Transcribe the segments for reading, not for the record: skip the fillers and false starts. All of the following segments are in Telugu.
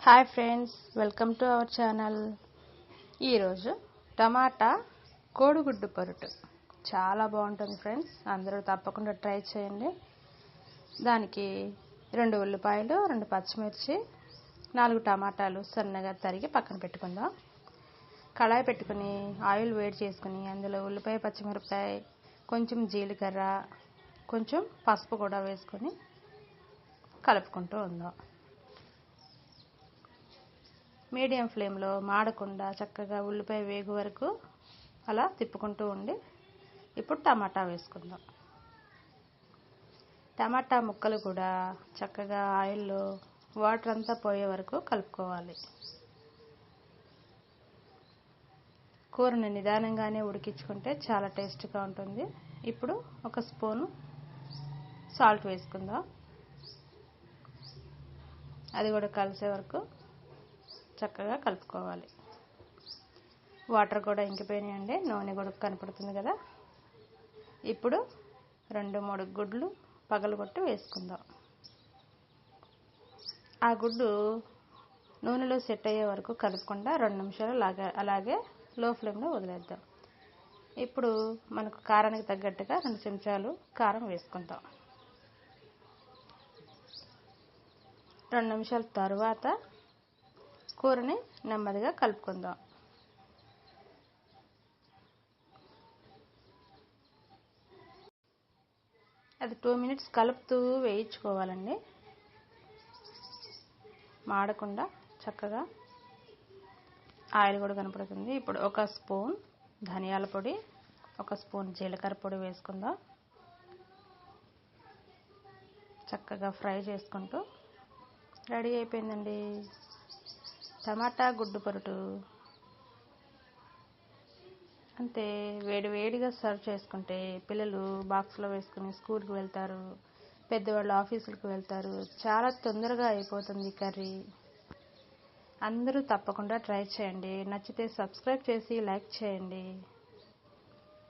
Hi friends, welcome to our channel. ఈరోజు టమాటా కోడిగుడ్డు పొరుటు చాలా బాగుంటుంది ఫ్రెండ్స్. అందరూ తప్పకుండా ట్రై చేయండి. దానికి 2 ఉల్లిపాయలు, 2 పచ్చిమిర్చి, 4 టమాటాలు సన్నగా తరిగి పక్కన పెట్టుకుందాం. కళాయి పెట్టుకుని ఆయిల్ వేడి చేసుకుని అందులో ఉల్లిపాయ, పచ్చిమిరపకాయ, కొంచెం జీలకర్ర, కొంచెం పసుపు కూడా వేసుకొని కలుపుకుంటూ ఉందాం. మీడియం ఫ్లేమ్లో మాడకుండా చక్కగా ఉల్లిపాయ వేగు వరకు అలా తిప్పుకుంటూ ఉండి ఇప్పుడు టమాటా వేసుకుందాం. టమాటా ముక్కలు కూడా చక్కగా ఆయిల్లో వాటర్ అంతా పోయే వరకు కలుపుకోవాలి. కూరని నిదానంగానే ఉడికించుకుంటే చాలా టేస్ట్గా ఉంటుంది. ఇప్పుడు 1 స్పూను సాల్ట్ వేసుకుందాం. అది కూడా కలిసే వరకు చక్కగా కలుపుకోవాలి. వాటర్ కూడా ఇంకిపోయినాయండి, నూనె కూడా కనపడుతుంది కదా. ఇప్పుడు 2-3 గుడ్లు పగలగొట్టి వేసుకుందాం. ఆ గుడ్డు నూనెలో సెట్ అయ్యే వరకు కలుపకుండా 2 నిమిషాలు అలాగే లో ఫ్లేమ్లో వదిలేద్దాం. ఇప్పుడు మనకు కారానికి తగ్గట్టుగా 2 చెంచాలు కారం వేసుకుందాం. 2 నిమిషాల తర్వాత కూరని నెమ్మదిగా కలుపుకుందాం. అది 2 మినిట్స్ కలుపుతూ వేయించుకోవాలండి, మాడకుండా చక్కగా. ఆయిల్ కూడా కనపడుతుంది. ఇప్పుడు 1 స్పూన్ ధనియాల పొడి, 1 స్పూన్ జీలకర్ర పొడి వేసుకుందాం. చక్కగా ఫ్రై చేసుకుంటూ రెడీ అయిపోయిందండి టమాటా గుడ్డు పొరుటు. అంతే, వేడి వేడిగా సర్వ్ చేసుకుంటే పిల్లలు బాక్స్లో వేసుకుని స్కూల్కి వెళ్తారు, పెద్దవాళ్ళు ఆఫీసులకు వెళ్తారు. చాలా తొందరగా అయిపోతుంది కర్రీ. అందరూ తప్పకుండా ట్రై చేయండి. నచ్చితే సబ్స్క్రైబ్ చేసి లైక్ చేయండి.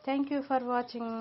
Thank you for watching.